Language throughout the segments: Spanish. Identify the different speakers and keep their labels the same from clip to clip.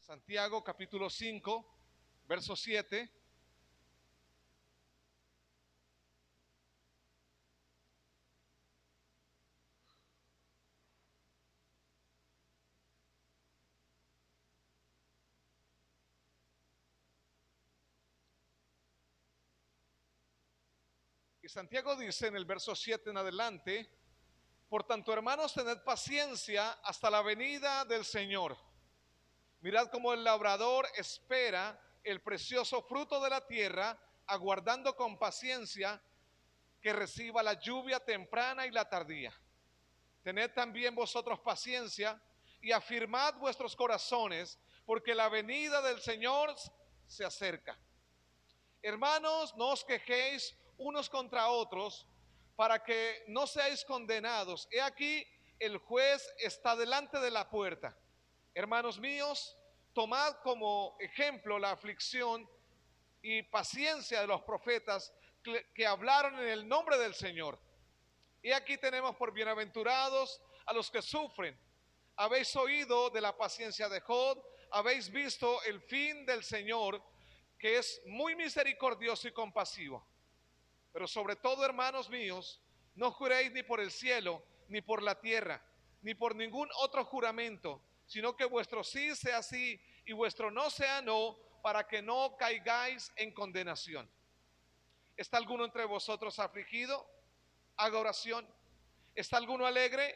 Speaker 1: Santiago capítulo 5, verso 7. Y Santiago dice en el verso 7 en adelante: por tanto, hermanos, tened paciencia hasta la venida del Señor. Mirad cómo el labrador espera el precioso fruto de la tierra, aguardando con paciencia que reciba la lluvia temprana y la tardía. Tened también vosotros paciencia y afirmad vuestros corazones, porque la venida del Señor se acerca. Hermanos, no os quejéis unos contra otros, para que no seáis condenados. He aquí, el juez está delante de la puerta. Hermanos míos, tomad como ejemplo la aflicción y paciencia de los profetas que hablaron en el nombre del Señor. Y aquí tenemos por bienaventurados a los que sufren. Habéis oído de la paciencia de Job, habéis visto el fin del Señor, que es muy misericordioso y compasivo. Pero sobre todo, hermanos míos, no juréis ni por el cielo, ni por la tierra, ni por ningún otro juramento, sino que vuestro sí sea sí y vuestro no sea no, para que no caigáis en condenación. ¿Está alguno entre vosotros afligido? Haga oración. ¿Está alguno alegre?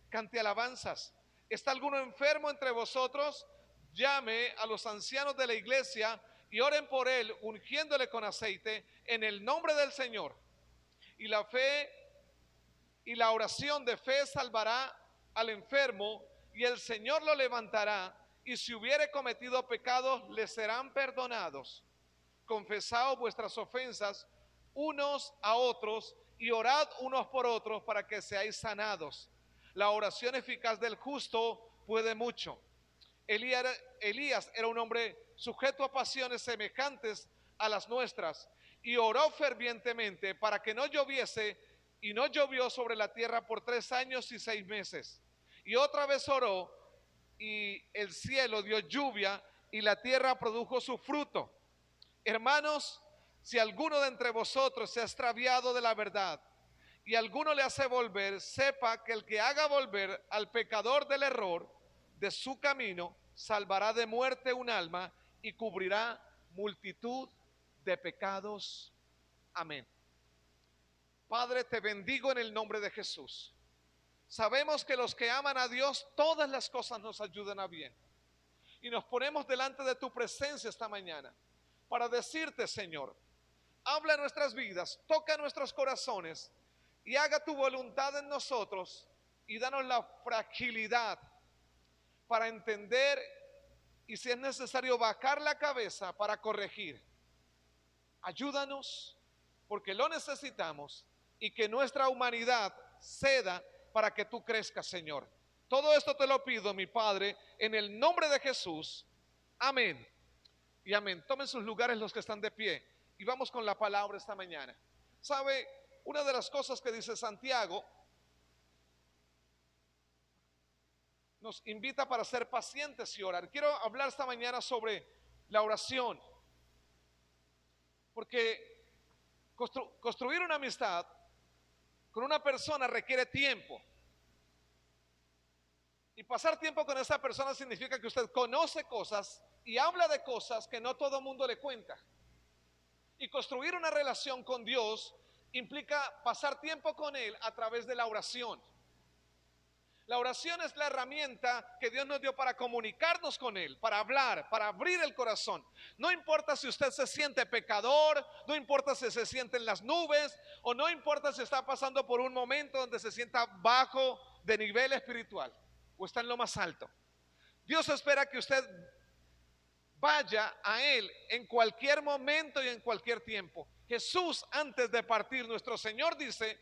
Speaker 1: Cante alabanzas. ¿Está alguno enfermo entre vosotros? Llame a los ancianos de la iglesia y oren por él, ungiéndole con aceite en el nombre del Señor. Y la fe y la oración de fe salvará al enfermo, y el Señor lo levantará, y si hubiere cometido pecados, le serán perdonados. Confesaos vuestras ofensas unos a otros y orad unos por otros para que seáis sanados. La oración eficaz del justo puede mucho. Elías era un hombre sujeto a pasiones semejantes a las nuestras y oró fervientemente para que no lloviese, y no llovió sobre la tierra por 3 años y 6 meses. Y otra vez oró y el cielo dio lluvia y la tierra produjo su fruto. Hermanos, si alguno de entre vosotros se ha extraviado de la verdad y alguno le hace volver, sepa que el que haga volver al pecador del error de su camino, salvará de muerte un alma y cubrirá multitud de pecados. Amén. Padre, te bendigo en el nombre de Jesús. Sabemos que los que aman a Dios, todas las cosas nos ayudan a bien. Y nos ponemos delante de tu presencia esta mañana para decirte, Señor, habla en nuestras vidas, toca nuestros corazones y haga tu voluntad en nosotros, y danos la fragilidad para entender, y si es necesario bajar la cabeza para corregir. Ayúdanos porque lo necesitamos, y que nuestra humanidad ceda para que tú crezcas, Señor. Todo esto te lo pido, mi Padre, en el nombre de Jesús. Amén y amén. Tomen sus lugares los que están de pie y vamos con la palabra esta mañana. ¿Sabe? Una de las cosas que dice Santiago nos invita para ser pacientes y orar. Quiero hablar esta mañana sobre la oración, porque construir una amistad con una persona requiere tiempo. Y pasar tiempo con esa persona significa que usted conoce cosas y habla de cosas que no todo mundo le cuenta. Y construir una relación con Dios implica pasar tiempo con Él a través de la oración. La oración es la herramienta que Dios nos dio para comunicarnos con Él, para hablar, para abrir el corazón. No importa si usted se siente pecador, no importa si se siente en las nubes, o no importa si está pasando por un momento donde se sienta bajo de nivel espiritual o está en lo más alto. Dios espera que usted vaya a Él en cualquier momento y en cualquier tiempo. Jesús, antes de partir, nuestro Señor dice: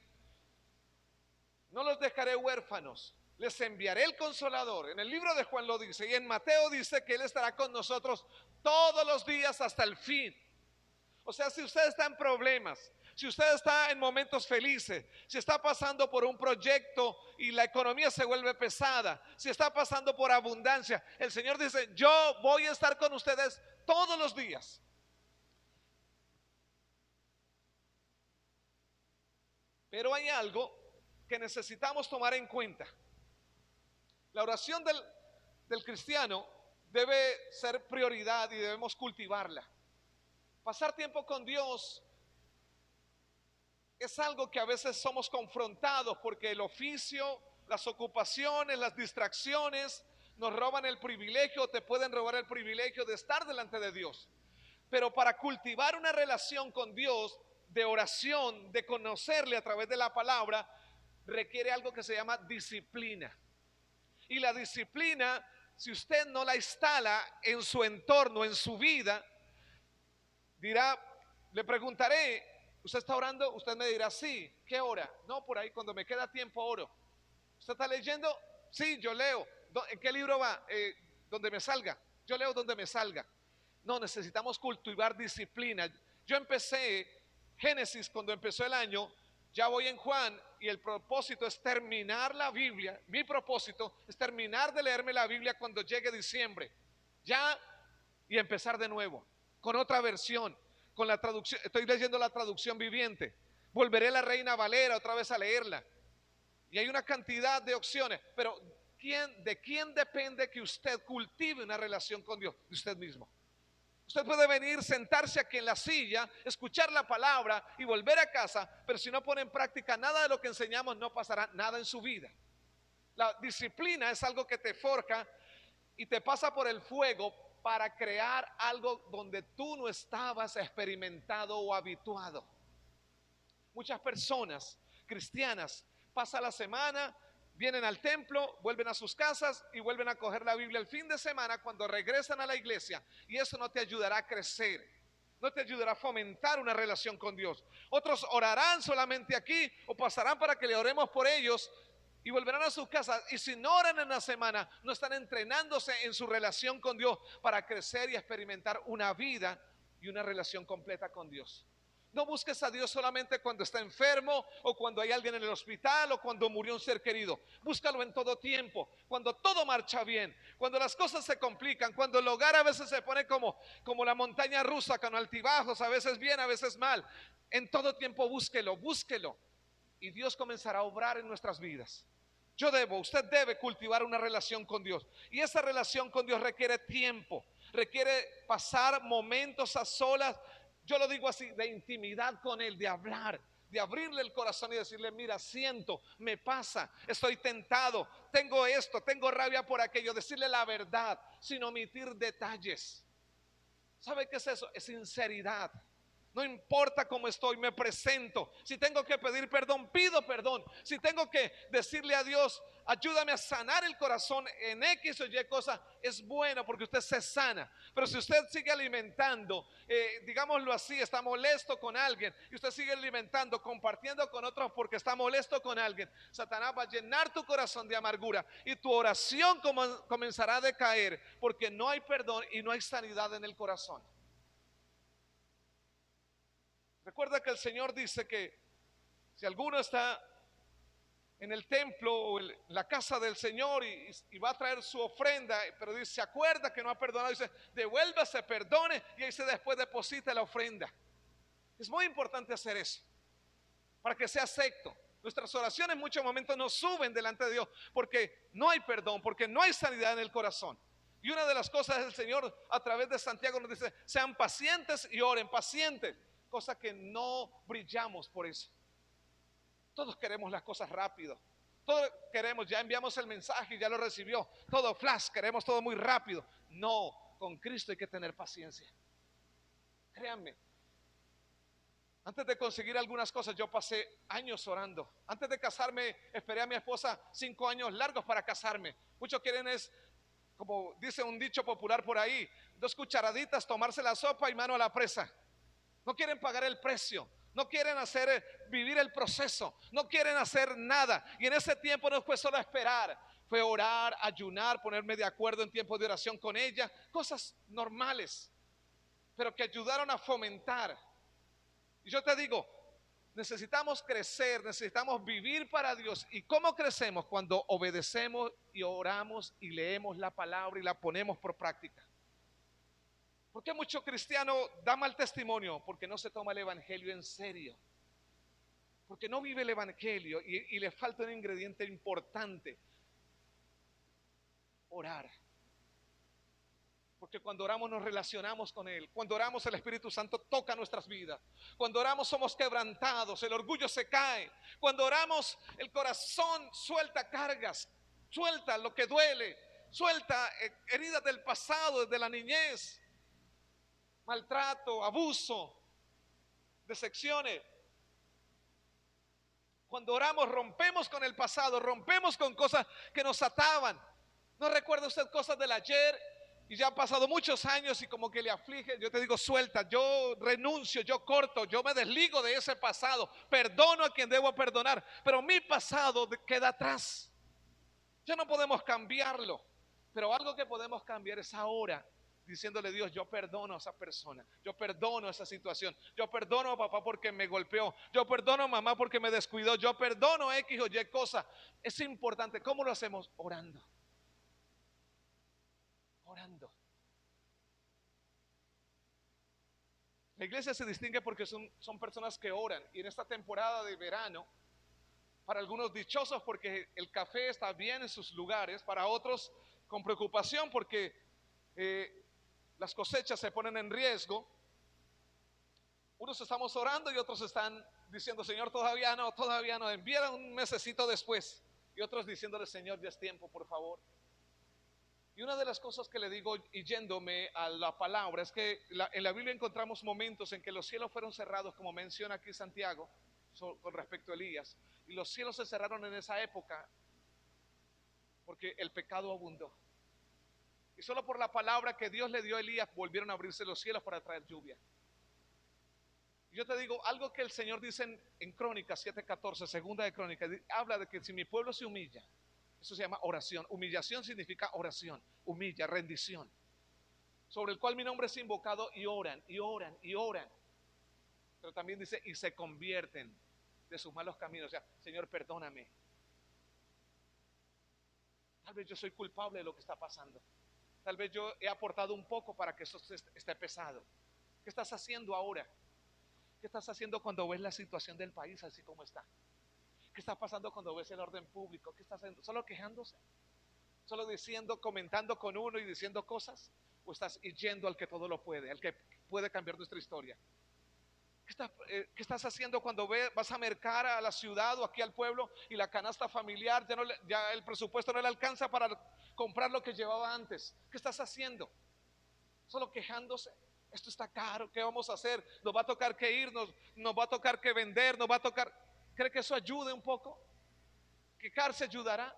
Speaker 1: no los dejaré huérfanos, les enviaré el Consolador. En el libro de Juan lo dice, y en Mateo dice que Él estará con nosotros todos los días hasta el fin. O sea, si usted está en problemas, Si usted está en momentos felices, si está pasando por un proyecto y la economía se vuelve pesada, si está pasando por abundancia, el Señor dice, yo voy a estar con ustedes todos los días. Pero hay algo que necesitamos tomar en cuenta. La oración del cristiano debe ser prioridad y debemos cultivarla. Pasar tiempo con Dios es algo que a veces somos confrontados porque el oficio, las ocupaciones, las distracciones nos roban el privilegio, te pueden robar el privilegio de estar delante de Dios. Pero para cultivar una relación con Dios, de oración, de conocerle a través de la palabra, requiere algo que se llama disciplina. Y la disciplina, si usted no la instala en su entorno, en su vida, dirá, le preguntaré, ¿usted está orando? Usted me dirá, sí. ¿Qué hora? No, por ahí cuando me queda tiempo oro. ¿Usted está leyendo? Sí, yo leo. ¿En qué libro va? Donde me salga. Yo leo donde me salga. No, necesitamos cultivar disciplina. Yo empecé Génesis cuando empezó el año, ya voy en Juan y el propósito es terminar la Biblia. Mi propósito es terminar de leerme la Biblia cuando llegue diciembre. Ya, y empezar de nuevo, con otra versión, con la traducción. Estoy leyendo la traducción viviente. Volveré a la Reina Valera otra vez a leerla. Y hay una cantidad de opciones, pero ¿de quién depende que usted cultive una relación con Dios? De usted mismo. Usted puede venir, sentarse aquí en la silla, escuchar la palabra y volver a casa, pero si no pone en práctica nada de lo que enseñamos, no pasará nada en su vida. La disciplina es algo que te forja y te pasa por el fuego para crear algo donde tú no estabas experimentado o habituado. Muchas personas cristianas pasan la semana, vienen al templo, vuelven a sus casas y vuelven a coger la Biblia el fin de semana cuando regresan a la iglesia, y eso no te ayudará a crecer, no te ayudará a fomentar una relación con Dios. Otros orarán solamente aquí o pasarán para que le oremos por ellos y volverán a sus casas, y si no oran en la semana, no están entrenándose en su relación con Dios para crecer y experimentar una vida y una relación completa con Dios. No busques a Dios solamente cuando está enfermo o cuando hay alguien en el hospital o cuando murió un ser querido. Búscalo en todo tiempo, cuando todo marcha bien, cuando las cosas se complican, cuando el hogar a veces se pone como la montaña rusa, con altibajos, a veces bien, a veces mal. En todo tiempo búsquelo, búsquelo, y Dios comenzará a obrar en nuestras vidas. Usted debe cultivar una relación con Dios, y esa relación con Dios requiere tiempo, requiere pasar momentos a solas. Yo lo digo así, de intimidad con Él, de hablar, de abrirle el corazón y decirle, mira, siento, me pasa, estoy tentado, tengo esto, tengo rabia por aquello. Decirle la verdad sin omitir detalles. ¿Sabe qué es eso? Es sinceridad. No importa cómo estoy, me presento. Si tengo que pedir perdón, pido perdón. Si tengo que decirle a Dios, ayúdame a sanar el corazón en X o Y cosa, es bueno porque usted se sana. Pero si usted sigue alimentando, digámoslo así, está molesto con alguien, y usted sigue alimentando, compartiendo con otros porque está molesto con alguien, Satanás va a llenar tu corazón de amargura y tu oración comenzará a decaer porque no hay perdón y no hay sanidad en el corazón. Recuerda que el Señor dice que si alguno está en el templo o en la casa del Señor y va a traer su ofrenda, pero dice, se acuerda que no ha perdonado, dice, devuélvase, perdone, y ahí se después deposita la ofrenda. Es muy importante hacer eso para que sea acepto. Nuestras oraciones en muchos momentos no suben delante de Dios porque no hay perdón, porque no hay sanidad en el corazón. Y una de las cosas el Señor a través de Santiago nos dice, sean pacientes y oren, pacientes. Cosa que no brillamos por eso. Todos queremos las cosas rápido. Todos queremos, ya enviamos el mensaje y ya lo recibió. Todo flash, queremos todo muy rápido. No, con Cristo hay que tener paciencia. Créanme. Antes de conseguir algunas cosas, yo pasé años orando. Antes de casarme, esperé a mi esposa 5 años largos para casarme. Muchos quieren es, como dice un dicho popular por ahí, 2 cucharaditas, tomarse la sopa y mano a la presa. No quieren pagar el precio, no quieren vivir el proceso, no quieren hacer nada. Y en ese tiempo no fue solo esperar, fue orar, ayunar, ponerme de acuerdo en tiempo de oración con ella, cosas normales, pero que ayudaron a fomentar. Y yo te digo, Necesitamos crecer, necesitamos vivir para Dios. ¿Y cómo crecemos? Cuando obedecemos y oramos y leemos la palabra y la ponemos por práctica. ¿Por qué mucho cristiano da mal testimonio? Porque no se toma el evangelio en serio. Porque no vive el evangelio y le falta un ingrediente importante: orar. Porque cuando oramos nos relacionamos con Él. Cuando oramos el Espíritu Santo toca nuestras vidas. Cuando oramos somos quebrantados, el orgullo se cae. Cuando oramos el corazón suelta cargas, suelta lo que duele, suelta heridas del pasado, desde la niñez, maltrato, abuso, decepciones. Cuando oramos rompemos con el pasado, rompemos con cosas que nos ataban. ¿No recuerda usted cosas del ayer? Y ya han pasado muchos años y como que le aflige. Yo te digo, suelta, yo renuncio, yo corto, yo me desligo de ese pasado. Perdono a quien debo perdonar, pero mi pasado queda atrás. Ya no podemos cambiarlo, pero algo que podemos cambiar es ahora, diciéndole a Dios: yo perdono a esa persona, yo perdono a esa situación, yo perdono a papá porque me golpeó, yo perdono a mamá porque me descuidó, yo perdono a X o Y cosa. Es importante. ¿Cómo lo hacemos? Orando. Orando. La iglesia se distingue porque son personas que oran. Y en esta temporada de verano, para algunos dichosos porque el café está bien en sus lugares, para otros con preocupación porque las cosechas se ponen en riesgo. Unos estamos orando y otros están diciendo: Señor, todavía no, envía un mesecito después. Y otros diciéndole: Señor, ya es tiempo, por favor. Y una de las cosas que le digo, y yéndome a la palabra, es que en la Biblia encontramos momentos en que los cielos fueron cerrados, como menciona aquí Santiago con respecto a Elías. Y los cielos se cerraron en esa época porque el pecado abundó. Y solo por la palabra que Dios le dio a Elías volvieron a abrirse los cielos para traer lluvia. Y yo te digo algo que el Señor dice en Crónicas 7:14, segunda de Crónicas, habla de que si mi pueblo se humilla, eso se llama oración. Humillación significa oración, humilla, rendición, sobre el cual mi nombre es invocado, y oran, y oran, y oran. Pero también dice: y se convierten de sus malos caminos. O sea, Señor, perdóname. Tal vez yo soy culpable de lo que está pasando. Tal vez yo he aportado un poco para que eso esté pesado. ¿Qué estás haciendo ahora? ¿Qué estás haciendo cuando ves la situación del país así como está? ¿Qué está pasando cuando ves el orden público? ¿Qué estás haciendo? ¿Solo quejándose? ¿Solo diciendo, comentando con uno y diciendo cosas? ¿O estás yendo al que todo lo puede, al que puede cambiar nuestra historia? ¿Qué estás haciendo cuando vas a mercar a la ciudad o aquí al pueblo y la canasta familiar ya el presupuesto no le alcanza para comprar lo que llevaba antes? ¿Qué estás haciendo? ¿Solo quejándose? Esto está caro, ¿qué vamos a hacer? Nos va a tocar que irnos, nos va a tocar que vender, nos va a tocar. ¿Cree que eso ayude un poco? ¿Quejarse ayudará?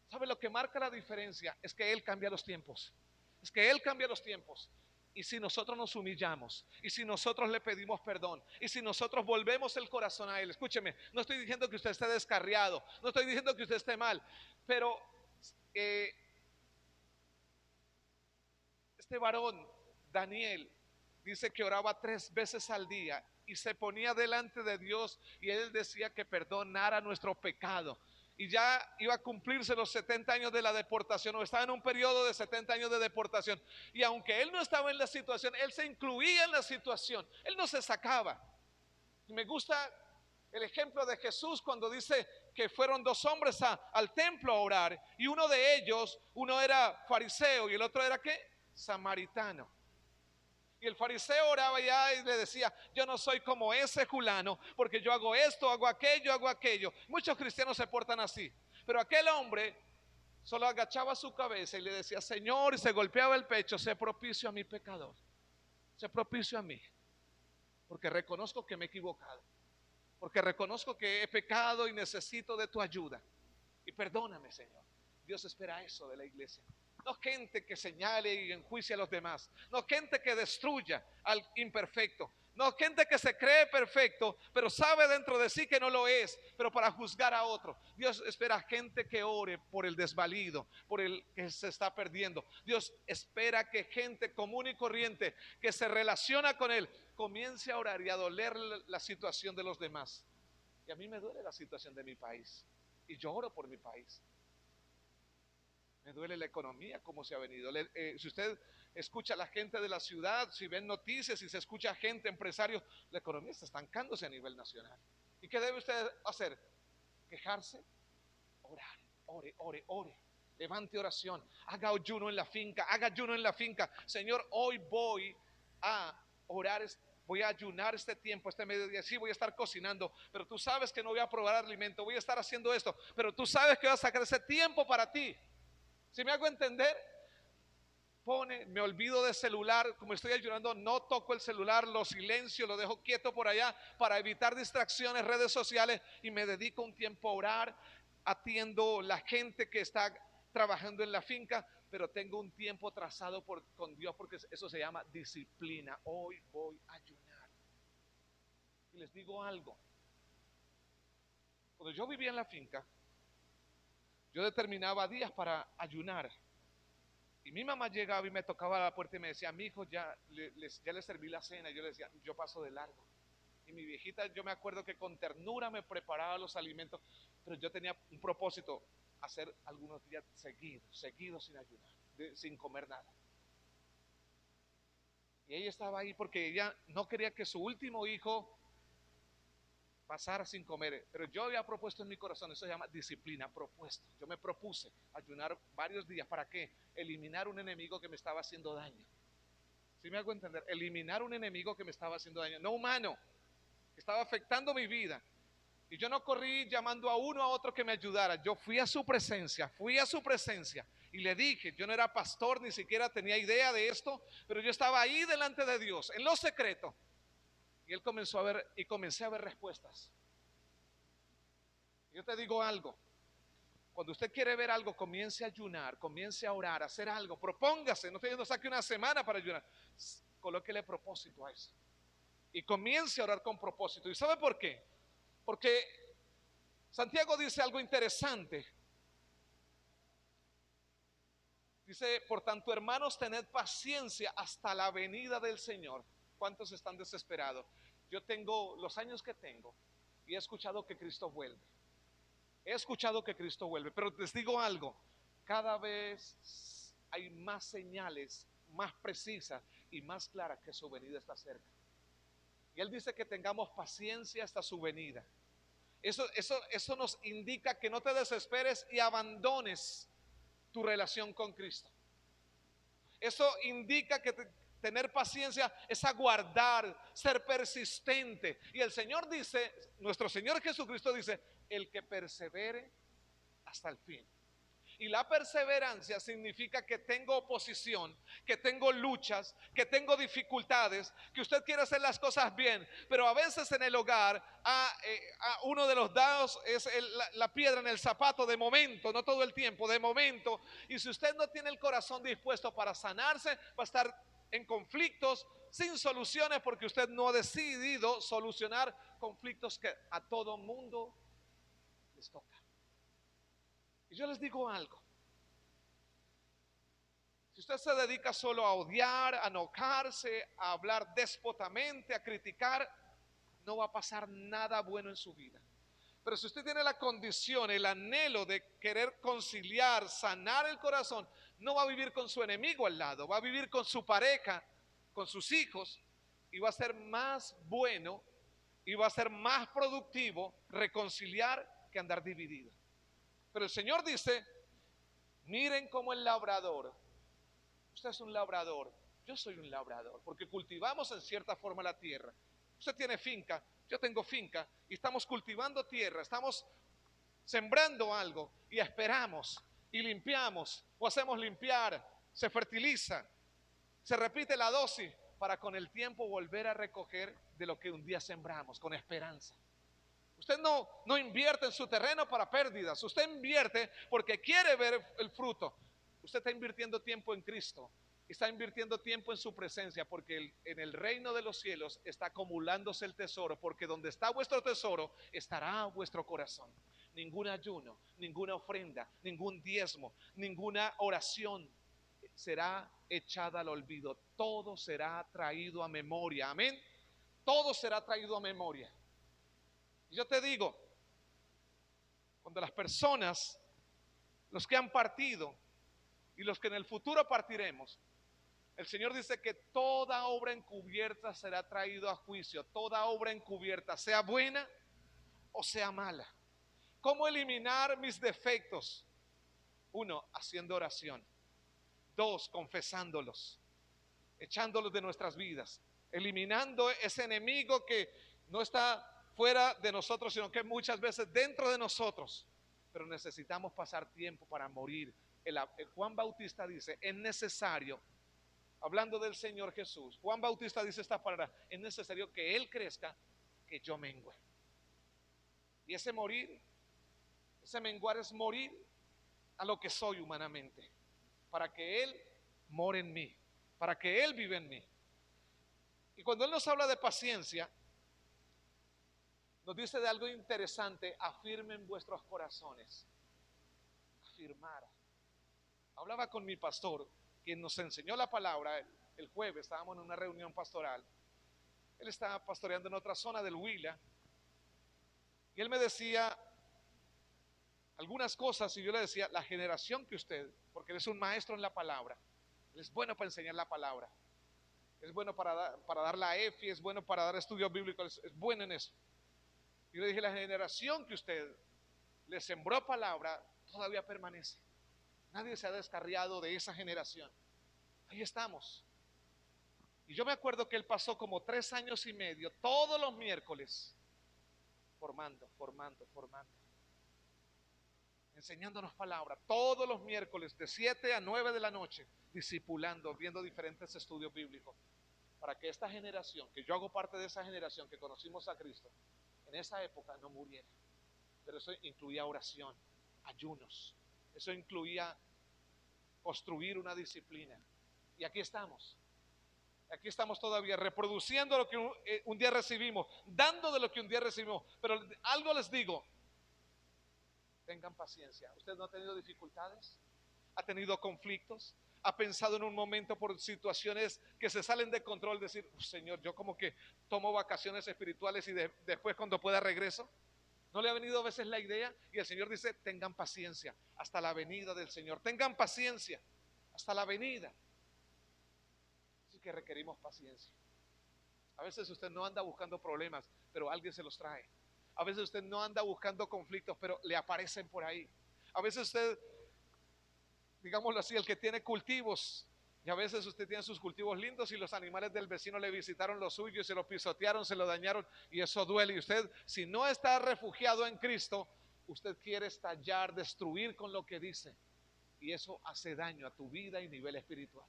Speaker 1: ¿Sabe lo que marca la diferencia? Es que Él cambia los tiempos. Es que Él cambia los tiempos. Y si nosotros nos humillamos, y si nosotros le pedimos perdón, y si nosotros volvemos el corazón a Él, escúcheme, no estoy diciendo que usted esté descarriado, no estoy diciendo que usted esté mal, pero este varón, Daniel, dice que oraba 3 veces al día y se ponía delante de Dios y él decía que perdonara nuestro pecado. Y ya iba a cumplirse los 70 años de la deportación, o estaba en un periodo de 70 años de deportación. Y aunque él no estaba en la situación, él se incluía en la situación, él no se sacaba. Y me gusta el ejemplo de Jesús cuando dice que fueron 2 hombres al templo a orar, y uno de ellos, uno era fariseo y el otro era ¿qué? Samaritano. Y el fariseo oraba ya y le decía: yo no soy como ese fulano, porque yo hago esto, hago aquello, hago aquello. Muchos cristianos se portan así, pero aquel hombre solo agachaba su cabeza y le decía: Señor, y se golpeaba el pecho: sé propicio a mi pecador, sé propicio a mí, porque reconozco que me he equivocado, porque reconozco que he pecado y necesito de tu ayuda, y perdóname, Señor. Dios espera eso de la iglesia. No gente que señale y enjuicie a los demás, no gente que destruya al imperfecto, No, gente que se cree perfecto, pero sabe dentro de sí que no lo es, pero para juzgar a otro. Dios espera gente que ore por el desvalido, por el que se está perdiendo. Dios espera que gente común y corriente que se relaciona con Él comience a orar y a doler la situación de los demás. Y a mí me duele la situación de mi país. Y yo oro por mi país. Me duele la economía, cómo se ha venido. Si usted escucha a la gente de la ciudad, si ven noticias, si se escucha gente, empresarios, la economía está estancándose a nivel nacional. ¿Y qué debe usted hacer? ¿Quejarse? Orar, ore, ore, ore. Levante oración, haga ayuno en la finca, haga ayuno en la finca. Señor, hoy voy a orar, voy a ayunar este tiempo, este mediodía. Sí, voy a estar cocinando, pero tú sabes que no voy a probar alimento, voy a estar haciendo esto, pero tú sabes que voy a sacar ese tiempo para ti. Si me hago entender, me olvido del celular, como estoy ayunando, no toco el celular, lo silencio, lo dejo quieto por allá para evitar distracciones, redes sociales, y me dedico un tiempo a orar, atiendo la gente que está trabajando en la finca, pero tengo un tiempo trazado con Dios, porque eso se llama disciplina. Hoy voy a ayunar. Y les digo algo, cuando yo vivía en la finca, yo determinaba días para ayunar. Y mi mamá llegaba y me tocaba a la puerta y me decía, mi hijo, ya le serví la cena. Y yo le decía, yo paso de largo. Y mi viejita, yo me acuerdo que con ternura me preparaba los alimentos, pero yo tenía un propósito, hacer algunos días seguidos sin ayunar, sin comer nada. Y ella estaba ahí porque ella no quería que su último hijo pasara sin comer, pero yo había propuesto en mi corazón, eso se llama disciplina, propuesto. Yo me propuse ayunar varios días. ¿Para qué? Eliminar un enemigo que me estaba haciendo daño. ¿Sí me hago entender? Eliminar un enemigo que me estaba haciendo daño, no humano, que estaba afectando mi vida. Y yo no corrí llamando a uno a otro que me ayudara. Yo fui a su presencia y le dije, yo no era pastor, ni siquiera tenía idea de esto, pero yo estaba ahí delante de Dios, en lo secreto. Y él comenzó a ver, y comencé a ver respuestas. Yo te digo algo, cuando usted quiere ver algo, comience a ayunar, comience a orar, a hacer algo, propóngase, no estoy diciendo saque una semana para ayunar, colóquele propósito a eso. Y comience a orar con propósito. ¿Y sabe por qué? Porque Santiago dice algo interesante. Dice, por tanto, hermanos, tened paciencia hasta la venida del Señor. ¿Cuántos están desesperados? Yo tengo los años que tengo y he escuchado que Cristo vuelve. He escuchado que Cristo vuelve, pero les digo algo, cada vez hay más señales más precisas y más claras que su venida está cerca. Y Él dice que tengamos paciencia hasta su venida. Eso nos indica que no te desesperes y abandones tu relación con Cristo. Eso indica que tener paciencia es aguardar, ser persistente. Y el Señor dice, nuestro Señor Jesucristo dice, el que persevere hasta el fin. Y la perseverancia significa que tengo oposición, que tengo luchas, que tengo dificultades, que usted quiere hacer las cosas bien, pero a veces en el hogar uno de los dados es la piedra en el zapato de momento, no todo el tiempo, de momento. Y si usted no tiene el corazón dispuesto para sanarse, va a estar en conflictos sin soluciones porque usted no ha decidido solucionar conflictos que a todo mundo les toca. Y yo les digo algo, si usted se dedica solo a odiar, a enojarse, a hablar déspotamente, a criticar, no va a pasar nada bueno en su vida. Pero si usted tiene la condición, el anhelo de querer conciliar, sanar el corazón, no va a vivir con su enemigo al lado, va a vivir con su pareja, con sus hijos, y va a ser más bueno y va a ser más productivo reconciliar que andar dividido. Pero el Señor dice, miren cómo el labrador, usted es un labrador, yo soy un labrador, porque cultivamos en cierta forma la tierra. Usted tiene finca, yo tengo finca, y estamos cultivando tierra, estamos sembrando algo y esperamos y limpiamos o hacemos limpiar, se fertiliza, se repite la dosis para con el tiempo volver a recoger de lo que un día sembramos con esperanza. Usted no invierte en su terreno para pérdidas, usted invierte porque quiere ver el fruto. Usted está invirtiendo tiempo en Cristo está invirtiendo tiempo en su presencia, porque en el reino de los cielos está acumulándose el tesoro, porque donde está vuestro tesoro estará vuestro corazón. Ningún ayuno, ninguna ofrenda, ningún diezmo, ninguna oración será echada al olvido. Todo será traído a memoria. Amén. Todo será traído a memoria. Y yo te digo, cuando las personas, los que han partido y los que en el futuro partiremos, el Señor dice que toda obra encubierta será traído a juicio. Toda obra encubierta, sea buena o sea mala. ¿Cómo eliminar mis defectos? Uno, haciendo oración. Dos, confesándolos, echándolos de nuestras vidas, eliminando ese enemigo que no está fuera de nosotros, sino que muchas veces dentro de nosotros. Pero necesitamos pasar tiempo para morir. Juan Bautista dice, es necesario, hablando del Señor Jesús, Juan Bautista dice esta palabra, es necesario que Él crezca, que yo mengüe. Y ese morir, ese menguar es morir a lo que soy humanamente, para que Él more en mí, para que Él vive en mí. Y cuando Él nos habla de paciencia, nos dice de algo interesante: afirmen vuestros corazones. Afirmar. Hablaba con mi pastor, quien nos enseñó la palabra el jueves. Estábamos en una reunión pastoral. Él estaba pastoreando en otra zona del Huila, y él me decía algunas cosas, y yo le decía, la generación que usted, porque él es un maestro en la palabra, él es bueno para enseñar la palabra, es bueno para dar la EFI, es bueno para dar estudios bíblicos, es bueno en eso. Y yo le dije, la generación que usted le sembró palabra todavía permanece. Nadie se ha descarriado de esa generación. Ahí estamos. Y yo me acuerdo que él pasó como 3 años y medio, todos los miércoles, formando, enseñándonos palabra, todos los miércoles de 7 a 9 de la noche, discipulando, viendo diferentes estudios bíblicos, para que esta generación, que yo hago parte de esa generación que conocimos a Cristo, en esa época no muriera. Pero eso incluía oración, ayunos, eso incluía construir una disciplina. Y aquí estamos todavía reproduciendo lo que un día recibimos, dando de lo que un día recibimos. Pero algo les digo, tengan paciencia. ¿Usted no ha tenido dificultades? ¿Ha tenido conflictos? ¿Ha pensado en un momento por situaciones que se salen de control, decir, Señor, yo como que tomo vacaciones espirituales y después cuando pueda regreso? ¿No le ha venido a veces la idea? Y el Señor dice, tengan paciencia hasta la venida del Señor. Tengan paciencia hasta la venida. Así que requerimos paciencia. A veces usted no anda buscando problemas, pero alguien se los trae. A veces usted no anda buscando conflictos, pero le aparecen por ahí. A veces usted, digámoslo así, el que tiene cultivos, y a veces usted tiene sus cultivos lindos y los animales del vecino le visitaron los suyos, se lo pisotearon, se lo dañaron, y eso duele. Y usted, si no está refugiado en Cristo, usted quiere estallar, destruir con lo que dice, y eso hace daño a tu vida y nivel espiritual.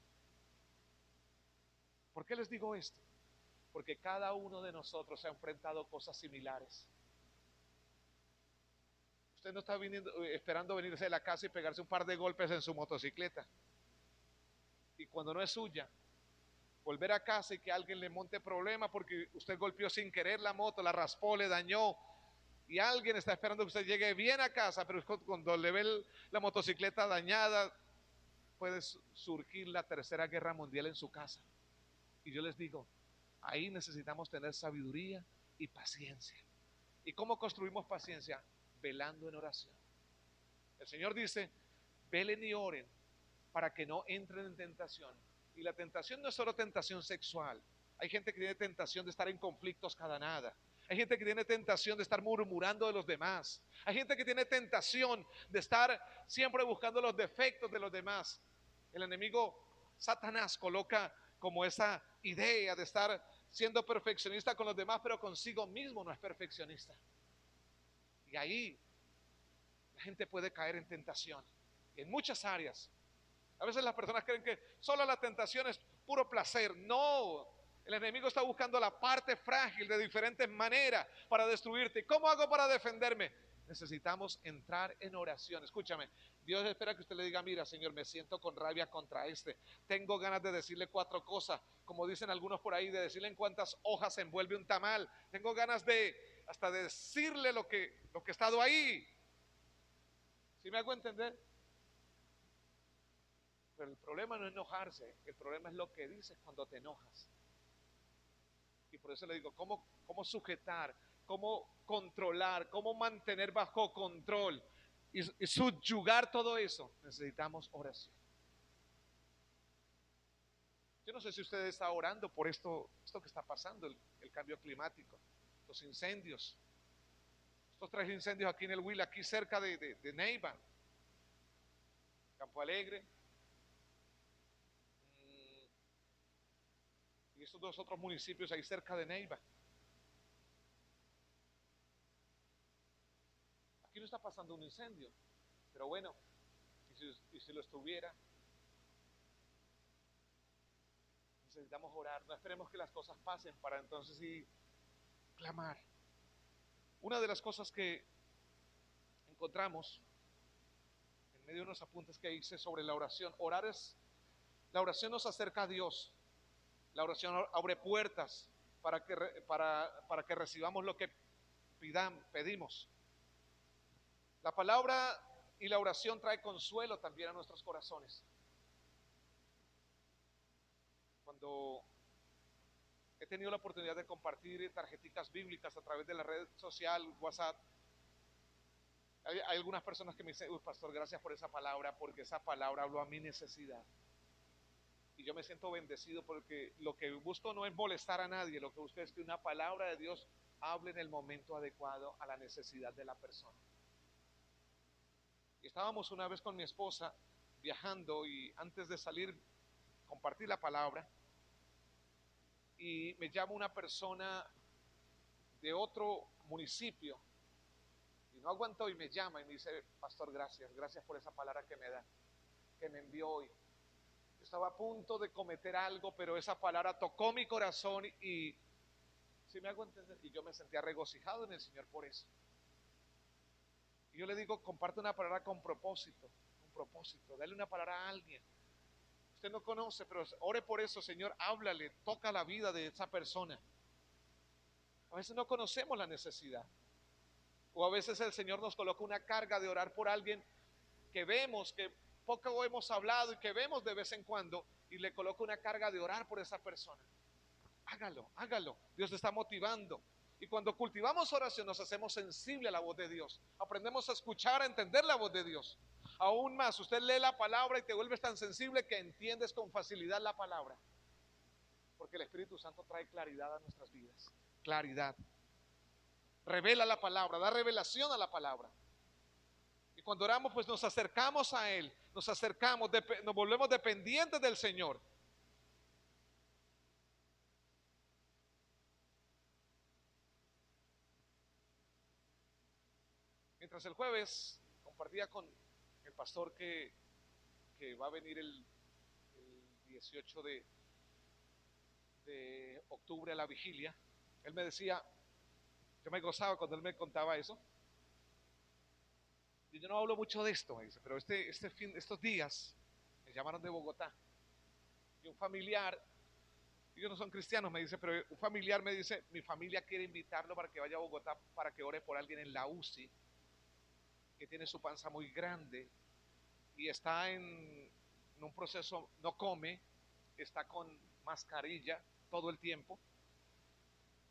Speaker 1: ¿Por qué les digo esto? Porque cada uno de nosotros se ha enfrentado cosas similares. Usted no está esperando venirse de la casa y pegarse un par de golpes en su motocicleta, y cuando no es suya, volver a casa y que alguien le monte problema porque usted golpeó sin querer la moto, la raspó, le dañó, y alguien está esperando que usted llegue bien a casa, pero cuando le ve la motocicleta dañada, puede surgir la tercera guerra mundial en su casa. Y yo les digo, ahí necesitamos tener sabiduría y paciencia. ¿Y cómo construimos paciencia? Velando en oración. El Señor dice, velen y oren para que no entren en tentación. Y la tentación no es solo tentación sexual. Hay gente que tiene tentación de estar en conflictos cada nada. Hay gente que tiene tentación de estar murmurando de los demás. Hay gente que tiene tentación de estar siempre buscando los defectos de los demás. El enemigo Satanás coloca como esa idea de estar siendo perfeccionista con los demás, pero consigo mismo no es perfeccionista. Y ahí la gente puede caer en tentación en muchas áreas. A veces las personas creen que solo la tentación es puro placer. No, el enemigo está buscando la parte frágil de diferentes maneras para destruirte. ¿Cómo hago para defenderme? Necesitamos entrar en oración. Escúchame, Dios espera que usted le diga, mira, Señor, me siento con rabia contra este. Tengo ganas de decirle cuatro cosas, como dicen algunos por ahí, de decirle en cuántas hojas se envuelve un tamal. Tengo ganas de hasta de decirle lo que ha estado ahí. ¿Sí me hago entender? Pero el problema no es enojarse, el problema es lo que dices cuando te enojas. Y por eso le digo, ¿cómo sujetar, cómo controlar, cómo mantener bajo control y subyugar todo eso? Necesitamos oración. Yo no sé si usted está orando por esto que está pasando, el cambio climático, los incendios. Estos tres incendios aquí en el Huila, aquí cerca de Neiva, Campo Alegre, y estos dos otros municipios ahí cerca de Neiva. Aquí no está pasando un incendio, pero bueno, y si lo estuviera, necesitamos orar. No esperemos que las cosas pasen para entonces sí clamar. Una de las cosas que encontramos en medio de unos apuntes que hice sobre la oración, la oración nos acerca a Dios. La oración abre puertas para que recibamos lo que pedimos. La palabra y la oración trae consuelo también a nuestros corazones. Cuando he tenido la oportunidad de compartir tarjeticas bíblicas a través de la red social WhatsApp, hay algunas personas que me dicen, uy, pastor, gracias por esa palabra, porque esa palabra habló a mi necesidad. Y yo me siento bendecido porque lo que busco no es molestar a nadie, lo que busco es que una palabra de Dios hable en el momento adecuado a la necesidad de la persona. Y estábamos una vez con mi esposa viajando y antes de salir compartí la palabra y me llama una persona de otro municipio y no aguantó y me llama y me dice, pastor, gracias por esa palabra que me da, que me envió hoy. Estaba a punto de cometer algo, pero esa palabra tocó mi corazón y si me hago entender, y yo me sentía regocijado en el Señor por eso. Y yo le digo, comparte una palabra con propósito, dale una palabra a alguien. Usted no conoce, pero ore por eso, Señor, háblale, toca la vida de esa persona. A veces no conocemos la necesidad. O a veces el Señor nos coloca una carga de orar por alguien que vemos, que poco hemos hablado y que vemos de vez en cuando, y le coloca una carga de orar por esa persona. Hágalo. Dios te está motivando. Y cuando cultivamos oración nos hacemos sensibles a la voz de Dios. Aprendemos a escuchar, a entender la voz de Dios. Aún más, usted lee la palabra y te vuelves tan sensible que entiendes con facilidad la palabra. Porque el Espíritu Santo trae claridad a nuestras vidas. Claridad. Revela la palabra, da revelación a la palabra. Y cuando oramos, pues nos acercamos a Él, nos volvemos dependientes del Señor. Mientras el jueves compartía con el pastor que va a venir el 18 de octubre a la vigilia, él me decía, yo me gozaba cuando él me contaba eso. Y yo no hablo mucho de esto, me dice, pero estos días me llamaron de Bogotá y un familiar, ellos no son cristianos, me dice, pero un familiar me dice, mi familia quiere invitarlo para que vaya a Bogotá para que ore por alguien en la UCI que tiene su panza muy grande y está en un proceso, no come, está con mascarilla todo el tiempo.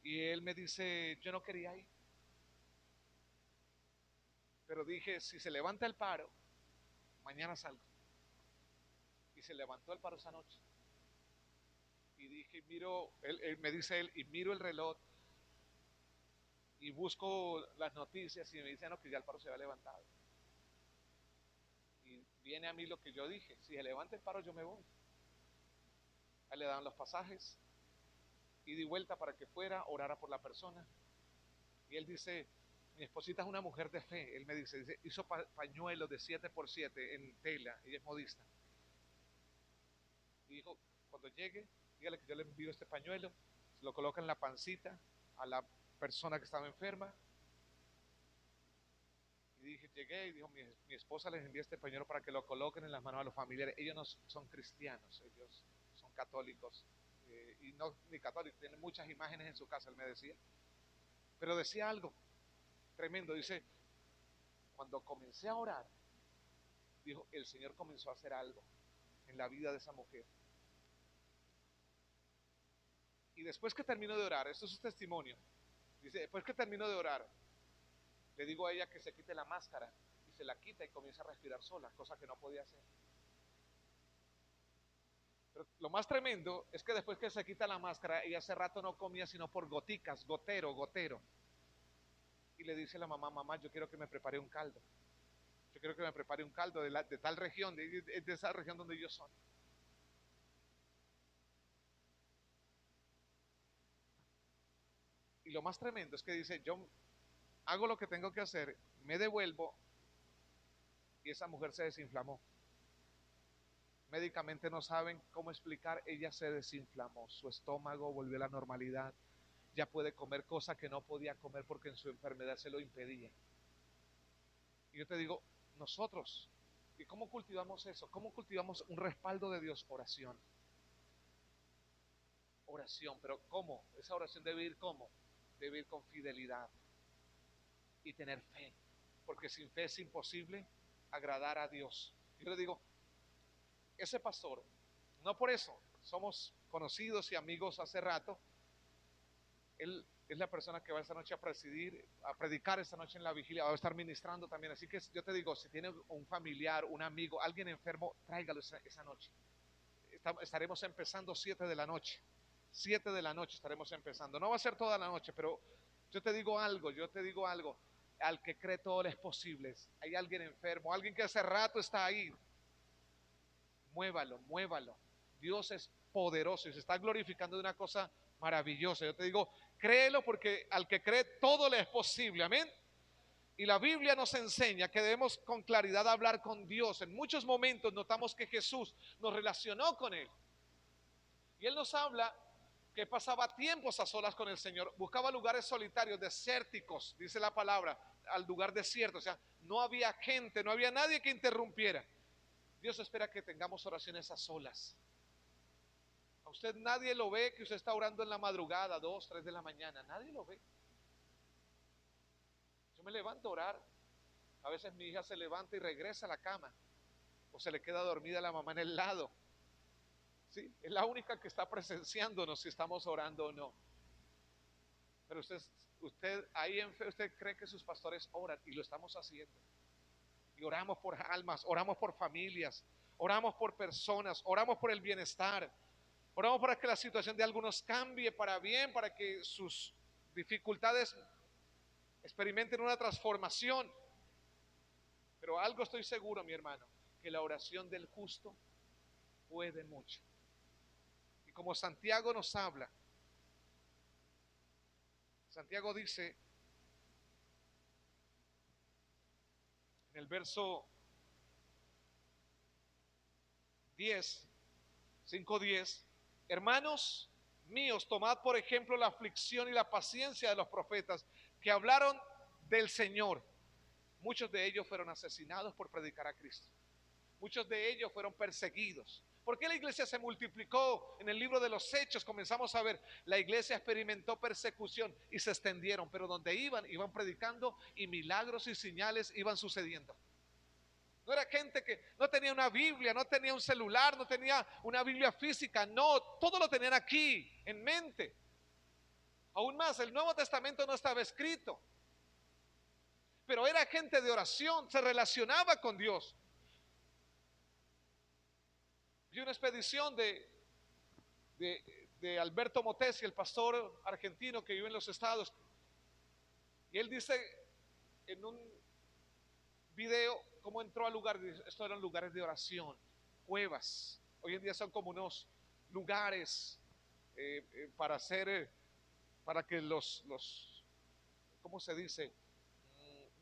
Speaker 1: Y él me dice, yo no quería ir, pero dije, si se levanta el paro, mañana salgo. Y se levantó el paro esa noche. Y dije, me dice él, y miro el reloj y busco las noticias y me dicen, no, que ya el paro se había levantado. Y viene a mí lo que yo dije, si se levanta el paro yo me voy. A él le dan los pasajes y di vuelta para que fuera, orara por la persona. Y él dice, mi esposita es una mujer de fe. Él me dice hizo pañuelos de 7x7 en tela, ella es modista. Y dijo, cuando llegue, dígale que yo le envío este pañuelo, se lo coloca en la pancita a la persona que estaba enferma Y dije, llegué y dijo, mi esposa les envía este pañuelo para que lo coloquen en las manos a los familiares. Ellos no son cristianos, ellos son católicos. Y no ni católicos, tienen muchas imágenes en su casa, él me decía. Pero decía algo tremendo, dice, cuando comencé a orar, dijo, el Señor comenzó a hacer algo en la vida de esa mujer. Y después que termino de orar, esto es su testimonio, dice, después que termino de orar, le digo a ella que se quite la máscara y se la quita y comienza a respirar sola, cosa que no podía hacer. Pero lo más tremendo es que después que se quita la máscara, ella hace rato no comía sino por goticas, gotero, gotero. Y le dice a la mamá, mamá, yo quiero que me prepare un caldo. Yo quiero que me prepare un caldo de tal región, de esa región donde yo soy. Y lo más tremendo es que dice, yo hago lo que tengo que hacer, me devuelvo y esa mujer se desinflamó. Médicamente no saben cómo explicar, ella se desinflamó, su estómago volvió a la normalidad, ya puede comer cosas que no podía comer porque en su enfermedad se lo impedía. Y yo te digo, nosotros, ¿y cómo cultivamos eso? ¿Cómo cultivamos un respaldo de Dios? Oración. Oración, pero ¿cómo? Esa oración debe ir ¿cómo? Debe ir con fidelidad y tener fe, porque sin fe es imposible agradar a Dios. Yo le digo, ese pastor, no por eso, somos conocidos y amigos hace rato, él es la persona que va esta noche a presidir, a predicar esta noche en la vigilia, va a estar ministrando también. Así que yo te digo, si tiene un familiar, un amigo, alguien enfermo, tráigalo esa noche. Estaremos empezando 7 de la noche. 7 de la noche estaremos empezando. No va a ser toda la noche, pero yo te digo algo. Al que cree todo le es posible. Hay alguien enfermo, alguien que hace rato está ahí. Muévalo, muévalo. Dios es poderoso y se está glorificando de una cosa maravillosa. Yo te digo, créelo porque al que cree todo le es posible. Amén. Y la Biblia nos enseña que debemos con claridad hablar con Dios. En muchos momentos notamos que Jesús nos relacionó con Él. Y Él nos habla que pasaba tiempos a solas con el Señor, buscaba lugares solitarios, desérticos, dice la palabra, al lugar desierto. O sea, no había gente, no había nadie que interrumpiera. Dios espera que tengamos oraciones a solas. A usted nadie lo ve que usted está orando en la madrugada, 2, 3 de la mañana. Nadie lo ve. Yo me levanto a orar. A veces mi hija se levanta y regresa a la cama. O se le queda dormida la mamá en el lado. ¿Sí? Es la única que está presenciándonos si estamos orando o no. Pero usted ahí en fe, usted cree que sus pastores oran y lo estamos haciendo. Y oramos por almas, oramos por familias, oramos por personas, oramos por el bienestar. Oramos para que la situación de algunos cambie para bien, para que sus dificultades experimenten una transformación. Pero algo estoy seguro, mi hermano, que la oración del justo puede mucho. Y como Santiago nos habla, Santiago dice en el verso 10, 5:10, hermanos míos, tomad por ejemplo la aflicción y la paciencia de los profetas que hablaron del Señor. Muchos de ellos fueron asesinados por predicar a Cristo. Muchos de ellos fueron perseguidos. ¿Por qué la iglesia se multiplicó? En el libro de los Hechos comenzamos a ver, la iglesia experimentó persecución y se extendieron, pero donde iban predicando y milagros y señales iban sucediendo. No era gente que no tenía una Biblia, no tenía un celular, no tenía una Biblia física, no, todo lo tenían aquí en mente. Aún más, el Nuevo Testamento no estaba escrito, pero era gente de oración, se relacionaba con Dios. Vi una expedición de Alberto Motesi, el pastor argentino que vive en los Estados, y él dice en un video cómo entró al lugar. Estos eran lugares de oración, cuevas. Hoy en día son como unos lugares para hacer, para que ¿cómo se dice?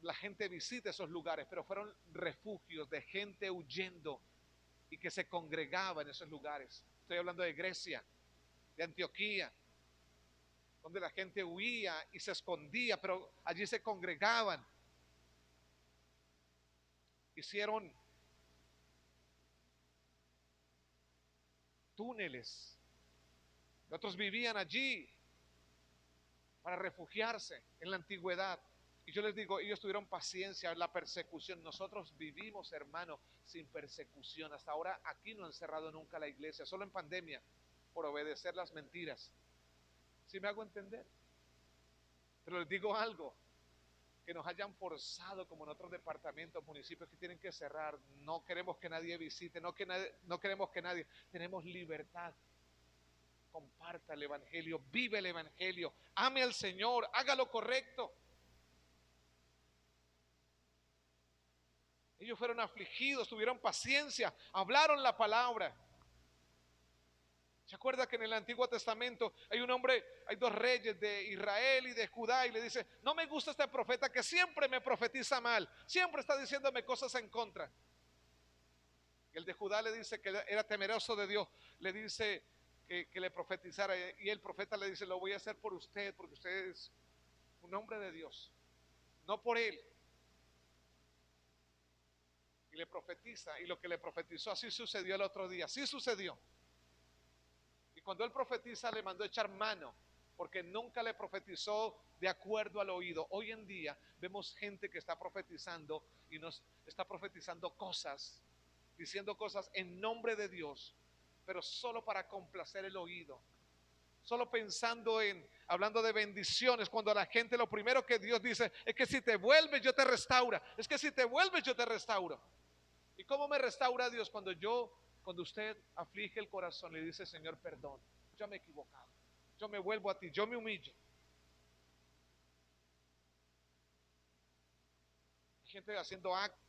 Speaker 1: La gente visite esos lugares, pero fueron refugios de gente huyendo y que se congregaba en esos lugares. Estoy hablando de Grecia, de Antioquía, donde la gente huía y se escondía, pero allí se congregaban. hicieron túneles, otros vivían allí para refugiarse en la antigüedad. Y yo les digo, ellos tuvieron paciencia, la persecución. Nosotros vivimos, hermano, sin persecución. Hasta ahora aquí no han cerrado nunca la iglesia, solo en pandemia, por obedecer las mentiras. ¿Sí me hago entender? Pero les digo algo, que nos hayan forzado como en otros departamentos, municipios que tienen que cerrar. No queremos que nadie visite, no queremos que nadie. Tenemos libertad. Comparta el evangelio, vive el evangelio, ame al Señor, haga lo correcto. Ellos fueron afligidos, tuvieron paciencia, hablaron la palabra. ¿Se acuerda que en el Antiguo Testamento hay un hombre, hay dos reyes de Israel y de Judá, y le dice, no me gusta este profeta que siempre me profetiza mal, siempre está diciéndome cosas en contra? El de Judá le dice que era temeroso de Dios, le dice que le profetizara, y el profeta le dice, lo voy a hacer por usted, porque usted es un hombre de Dios, no por él. Y le profetiza, y lo que le profetizó así sucedió el otro día, así sucedió. Y cuando él profetiza le mandó echar mano, porque nunca le profetizó de acuerdo al oído. Hoy en día vemos gente que está profetizando y nos está profetizando cosas, diciendo cosas en nombre de Dios, pero solo para complacer el oído, solo pensando en, hablando de bendiciones, cuando a la gente lo primero que Dios dice es que si te vuelves yo te restauro, es que si te vuelves yo te restauro. ¿Y cómo me restaura Dios? Cuando usted aflige el corazón, le dice, Señor, perdón, yo me he equivocado, yo me vuelvo a ti, yo me humillo. Hay gente haciendo actos